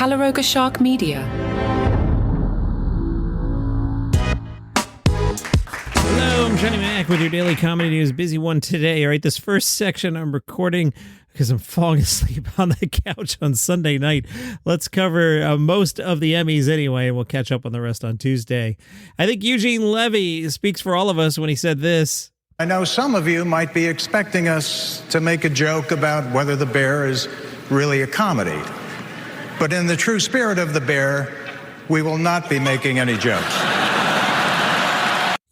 Calaroga Shark Media. Hello, I'm Johnny Mac with your daily comedy news. Busy one today. All right, this first section I'm recording because I'm falling asleep on the couch on Sunday night. Let's cover most of the Emmys anyway. We'll catch up on the rest on Tuesday. I think Eugene Levy speaks for all of us when he said this. I know some of you might be expecting us to make a joke about whether The Bear is really a comedy. But in the true spirit of The Bear, we will not be making any jokes.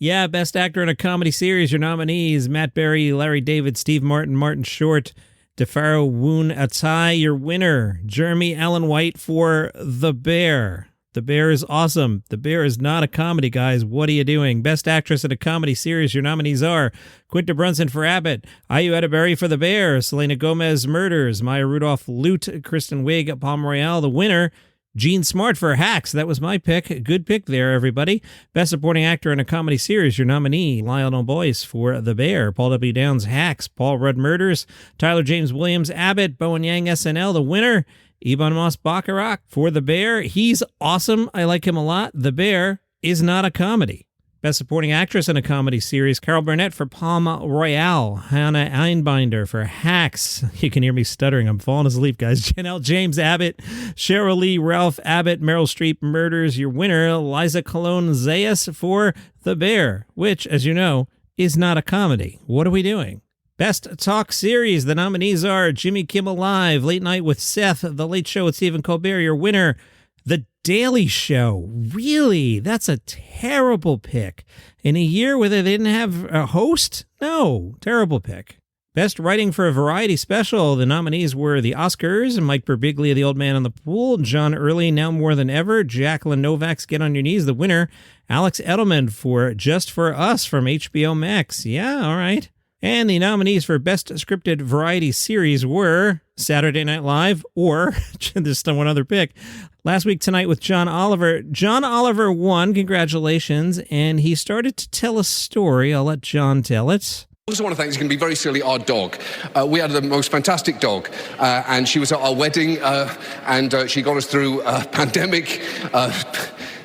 Yeah, Best Actor in a Comedy Series. Your nominees, Matt Berry, Larry David, Steve Martin, Martin Short, DeFaro Woon Atai. Your winner, Jeremy Allen White for The Bear. The Bear is awesome. The Bear is not a comedy, guys. What are you doing? Best Actress in a Comedy Series. Your nominees are Quinta Brunson for Abbott, Ayu Edebiri for The Bear, Selena Gomez, Murders, Maya Rudolph, Loot, Kristen Wiig, Palm Royale. The winner, Gene Smart for Hacks. That was my pick. Good pick there, everybody. Best Supporting Actor in a Comedy Series. Your nominee, Lionel Boyce for The Bear, Paul W. Downs, Hacks, Paul Rudd, Murders, Tyler James Williams, Abbott, Bowen Yang, SNL. The winner, Ebon Moss-Bachrach for The Bear. He's awesome. I like him a lot. The Bear is not a comedy. Best Supporting Actress in a Comedy Series, Carol Burnett for Palm Royale, Hannah Einbinder for Hacks. You can hear me stuttering. I'm falling asleep, guys. Janelle James, Abbott, Cheryl Lee, Ralph Abbott, Meryl Streep, Murders. Your winner, Liza Colon Zayas for The Bear, which, as you know, is not a comedy. What are we doing? Best Talk Series. The nominees are Jimmy Kimmel Live, Late Night with Seth, The Late Show with Stephen Colbert. Your winner, The Daily Show. Really? That's a terrible pick. In a year where they didn't have a host? No, terrible pick. Best Writing for a Variety Special. The nominees were the Oscars, Mike Birbiglia, The Old Man on the Pool, John Early, Now More Than Ever, Jacqueline Novak's Get on Your Knees. The winner, Alex Edelman for Just for Us from HBO Max. Yeah, all right. And the nominees for Best Scripted Variety Series were Saturday Night Live or, there's one other pick, Last Week Tonight with John Oliver. John Oliver won, congratulations, and he started to tell a story. I'll let John tell it. I also want to thank, it's going to be very silly, our dog. We had the most fantastic dog, and she was at our wedding, and she got us through a pandemic.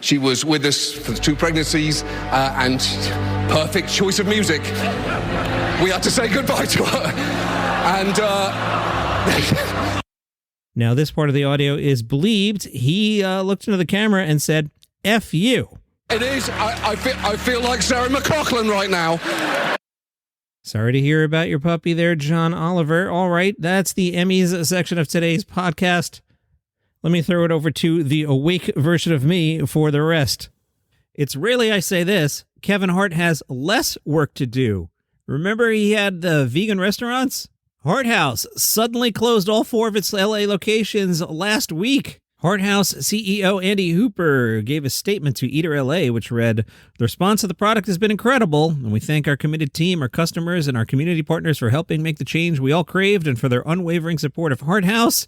She was with us for the 2 pregnancies, and perfect choice of music. We had to say goodbye to her. And now this part of the audio is bleeped. He looked into the camera and said, F you. It is. I feel like Sarah McLachlan right now. Sorry to hear about your puppy there, John Oliver. All right, that's the Emmys section of today's podcast. Let me throw it over to the awake version of me for the rest. It's rarely I say this. Kevin Hart has less work to do. Remember he had the vegan restaurants? Hart House suddenly closed all 4 of its LA locations last week. Hart House CEO Andy Hooper gave a statement to Eater LA, which read, "The response to the product has been incredible, and we thank our committed team, our customers, and our community partners for helping make the change we all craved and for their unwavering support of Hart House."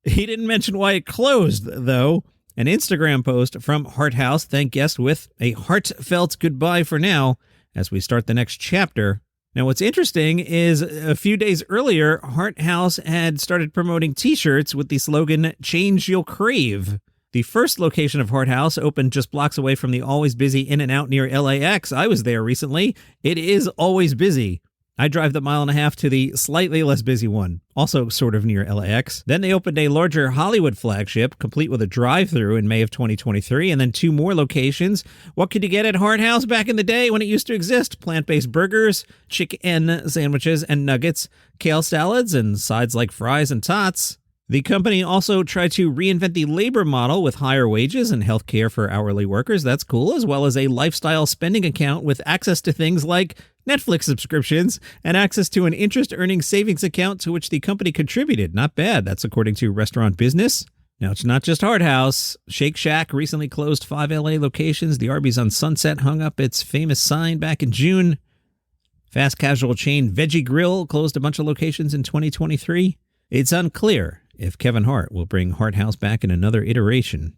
He didn't mention why it closed, though. An Instagram post from Hart House thanked guests with a heartfelt goodbye for now as we start the next chapter. Now, what's interesting is a few days earlier, Hart House had started promoting T-shirts with the slogan, "Change You'll Crave." The first location of Hart House opened just blocks away from the always busy In-N-Out near LAX. I was there recently. It is always busy. I drive the 1.5 miles to the slightly less busy one, also sort of near LAX. Then they opened a larger Hollywood flagship, complete with a drive-thru in May of 2023, and then 2 more locations. What could you get at Hart House back in the day when it used to exist? Plant-based burgers, chicken sandwiches and nuggets, kale salads, and sides like fries and tots. The company also tried to reinvent the labor model with higher wages and health care for hourly workers. That's cool, as well as a lifestyle spending account with access to things like Netflix subscriptions and access to an interest-earning savings account to which the company contributed. Not bad. That's according to Restaurant Business. Now, it's not just Hart House. Shake Shack recently closed 5 LA locations. The Arby's on Sunset hung up its famous sign back in June. Fast casual chain Veggie Grill closed a bunch of locations in 2023. It's unclear if Kevin Hart will bring Hart House back in another iteration.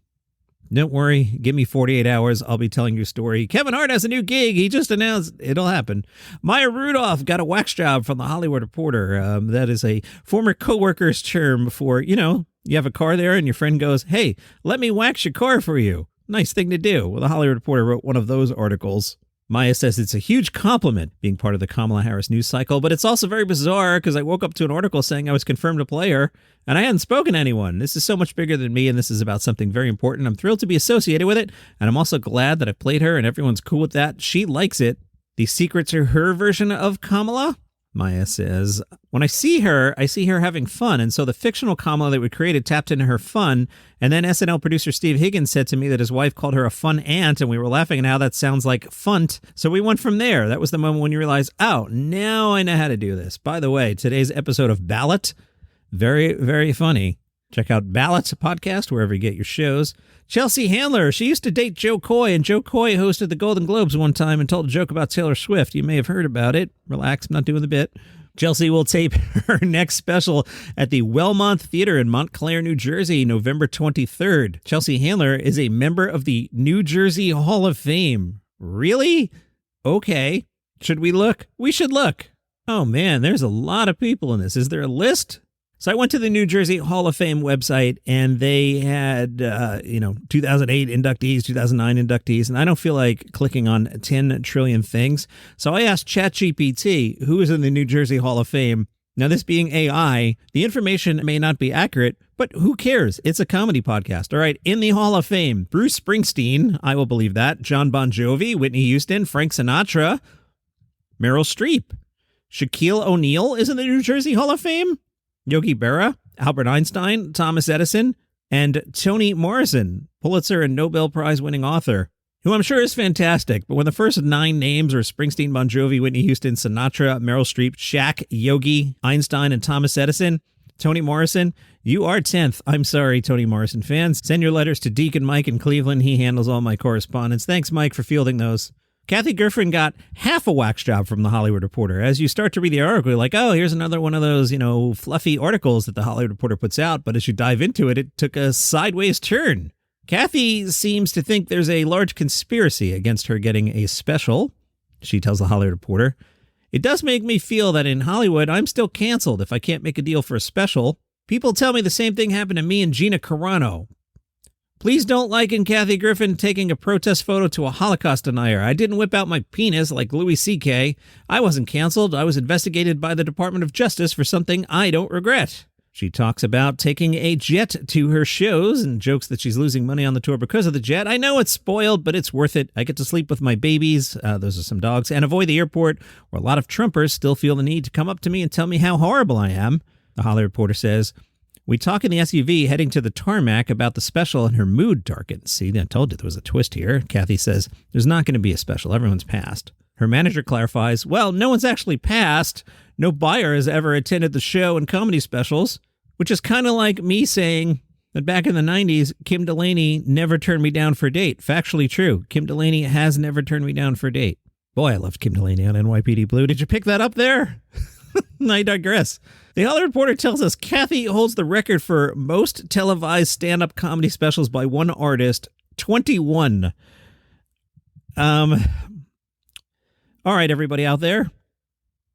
Don't worry, give me 48 hours, I'll be telling your story. Kevin Hart has a new gig, he just announced it'll happen. Maya Rudolph got a wax job from The Hollywood Reporter. That is a former co-worker's term for, You have a car there and your friend goes, hey, let me wax your car for you. Nice thing to do. Well, the Hollywood Reporter wrote one of those articles. Maya says it's a huge compliment being part of the Kamala Harris news cycle, but it's also very bizarre because I woke up to an article saying I was confirmed to play her, and I hadn't spoken to anyone. This is so much bigger than me, and this is about something very important. I'm thrilled to be associated with it, and I'm also glad that I played her, and everyone's cool with that. She likes it. The secrets are her version of Kamala? Maya says, when I see her having fun, and so the fictional Kamala that we created tapped into her fun, and then SNL producer Steve Higgins said to me that his wife called her a fun aunt, and we were laughing at how that sounds like funt, so we went from there. That was the moment when you realize, oh, now I know how to do this. By the way, today's episode of Ballot, very, very funny. Check out Ballot podcast wherever you get your shows. Chelsea Handler, she used to date Joe Coy, and Joe Coy hosted the Golden Globes one time and told a joke about Taylor Swift. You may have heard about it. Relax, I'm not doing the bit. Chelsea will tape her next special at the Wellmont Theater in Montclair, New Jersey, November 23rd. Chelsea Handler is a member of the New Jersey Hall of Fame. Really? Okay. Should we look? We should look. Oh man, there's a lot of people in this. Is there a list? So I went to the New Jersey Hall of Fame website, and they had, 2008 inductees, 2009 inductees, and I don't feel like clicking on 10 trillion things. So I asked ChatGPT, who is in the New Jersey Hall of Fame. Now, this being AI, the information may not be accurate, but who cares? It's a comedy podcast. All right, in the Hall of Fame, Bruce Springsteen, I will believe that, John Bon Jovi, Whitney Houston, Frank Sinatra, Meryl Streep. Shaquille O'Neal is in the New Jersey Hall of Fame. Yogi Berra, Albert Einstein, Thomas Edison, and Toni Morrison, Pulitzer and Nobel Prize winning author, who I'm sure is fantastic. But when the first 9 names are Springsteen, Bon Jovi, Whitney Houston, Sinatra, Meryl Streep, Shaq, Yogi, Einstein, and Thomas Edison, Toni Morrison, you are 10th. I'm sorry, Toni Morrison fans. Send your letters to Deacon Mike in Cleveland. He handles all my correspondence. Thanks, Mike, for fielding those. Kathy Griffin got half a wax job from The Hollywood Reporter. As you start to read the article, you're like, oh, here's another one of those, fluffy articles that The Hollywood Reporter puts out. But as you dive into it, it took a sideways turn. Kathy seems to think there's a large conspiracy against her getting a special. She tells The Hollywood Reporter, it does make me feel that in Hollywood, I'm still canceled if I can't make a deal for a special. People tell me the same thing happened to me and Gina Carano. Please don't liken Kathy Griffin taking a protest photo to a Holocaust denier. I didn't whip out my penis like Louis C.K. I wasn't canceled. I was investigated by the Department of Justice for something I don't regret. She talks about taking a jet to her shows and jokes that she's losing money on the tour because of the jet. I know it's spoiled, but it's worth it. I get to sleep with my babies, those are some dogs, and avoid the airport where a lot of Trumpers still feel the need to come up to me and tell me how horrible I am. The Hollywood Reporter says, we talk in the SUV heading to the tarmac about the special and her mood darkens. See, I told you there was a twist here. Kathy says, there's not going to be a special. Everyone's passed. Her manager clarifies, well, no one's actually passed. No buyer has ever attended the show and comedy specials, which is kind of like me saying that back in the 90s, Kim Delaney never turned me down for a date. Factually true. Kim Delaney has never turned me down for a date. Boy, I loved Kim Delaney on NYPD Blue. Did you pick that up there? I digress. The Hollywood Reporter tells us Kathy holds the record for most televised stand-up comedy specials by one artist, 21. All right, everybody out there,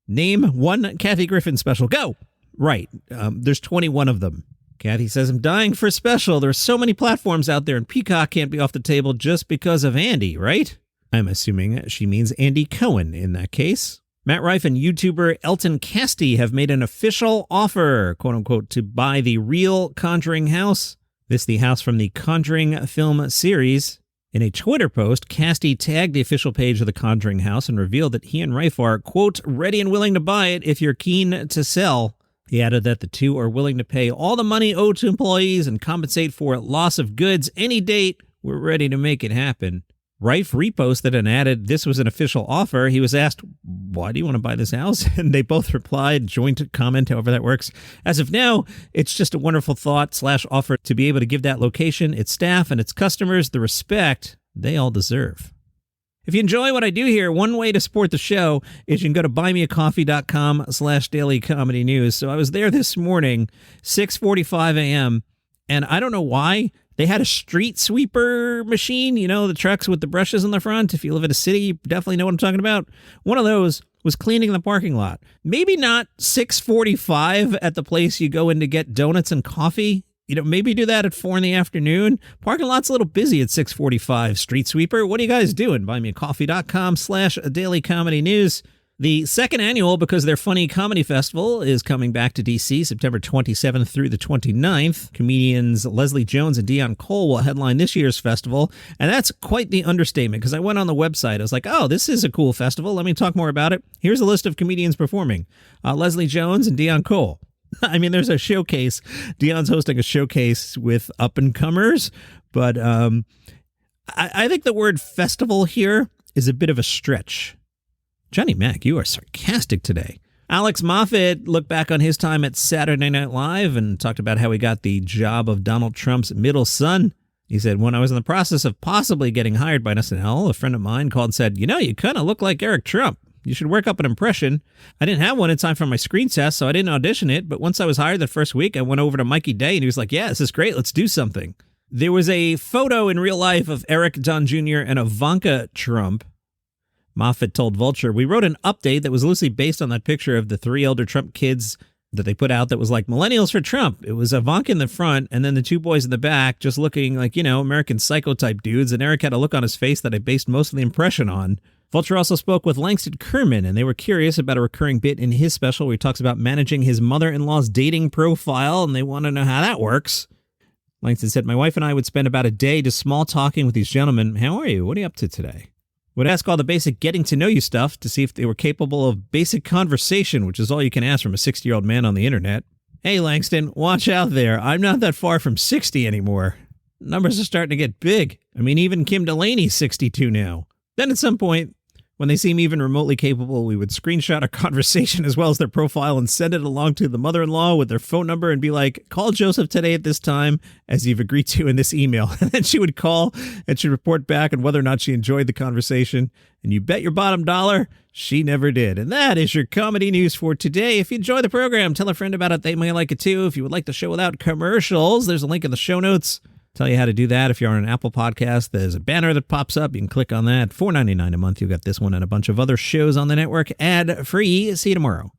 name one Kathy Griffin special. Go! Right, there's 21 of them. Kathy says, I'm dying for a special. There are so many platforms out there, and Peacock can't be off the table just because of Andy, right? I'm assuming she means Andy Cohen in that case. Matt Rife and YouTuber Elton Castee have made an official offer, quote-unquote, to buy the real Conjuring house. This the house from the Conjuring film series. In a Twitter post, Castee tagged the official page of the Conjuring house and revealed that he and Rife are, quote, ready and willing to buy it if you're keen to sell. He added that the two are willing to pay all the money owed to employees and compensate for loss of goods any date. We're ready to make it happen. Rife reposted and added this was an official offer. He was asked, why do you want to buy this house? And they both replied, joint comment, however that works. As of now, it's just a wonderful thought / offer to be able to give that location, its staff, and its customers the respect they all deserve. If you enjoy what I do here, one way to support the show is you can go to buymeacoffee.com /daily comedy news. So I was there this morning, 6:45 a.m., and I don't know why. They had a street sweeper machine, the trucks with the brushes in the front. If you live in a city, you definitely know what I'm talking about. One of those was cleaning the parking lot. Maybe not 6:45 at the place you go in to get donuts and coffee Maybe do that at 4 in the afternoon. Parking lot's a little busy at 6:45. Street sweeper, what are you guys doing? buymeacoffee.com/dailycomedynews. The second annual Because They're Funny Comedy Festival is coming back to D.C. September 27th through the 29th. Comedians Leslie Jones and Dion Cole will headline this year's festival, and that's quite the understatement because I went on the website. I was like, oh, this is a cool festival. Let me talk more about it. Here's a list of comedians performing. Leslie Jones and Dion Cole. I mean, there's a showcase. Dion's hosting a showcase with up-and-comers, but I think the word festival here is a bit of a stretch. Johnny Mac, you are sarcastic today. Alex Moffat looked back on his time at Saturday Night Live and talked about how he got the job of Donald Trump's middle son. He said, when I was in the process of possibly getting hired by SNL, a friend of mine called and said, you kind of look like Eric Trump. You should work up an impression. I didn't have one in time for my screen test, so I didn't audition it. But once I was hired the first week, I went over to Mikey Day and he was like, yeah, this is great. Let's do something. There was a photo in real life of Eric Don Jr. and Ivanka Trump. Moffat told Vulture, we wrote an update that was loosely based on that picture of the 3 elder Trump kids that they put out that was like millennials for Trump. It was Ivanka in the front and then the 2 boys in the back just looking like, American Psycho type dudes. And Eric had a look on his face that I based most of the impression on. Vulture also spoke with Langston Kerman, and they were curious about a recurring bit in his special where he talks about managing his mother-in-law's dating profile, and they want to know how that works. Langston said, my wife and I would spend about a day just small talking with these gentlemen. How are you? What are you up to today? Would ask all the basic getting-to-know-you stuff to see if they were capable of basic conversation, which is all you can ask from a 60-year-old man on the internet. Hey, Langston, watch out there. I'm not that far from 60 anymore. Numbers are starting to get big. I mean, even Kim Delaney's 62 now. Then at some point, when they seem even remotely capable, we would screenshot our conversation as well as their profile and send it along to the mother-in-law with their phone number and be like, call Joseph today at this time, as you've agreed to in this email. And then she would call and she'd report back on whether or not she enjoyed the conversation. And you bet your bottom dollar, she never did. And that is your comedy news for today. If you enjoy the program, tell a friend about it. They might like it too. If you would like the show without commercials, there's a link in the show notes. Tell you how to do that. If you're on an Apple podcast, there's a banner that pops up. You can click on that. $4.99 a month. You'll get this one and a bunch of other shows on the network ad-free. See you tomorrow.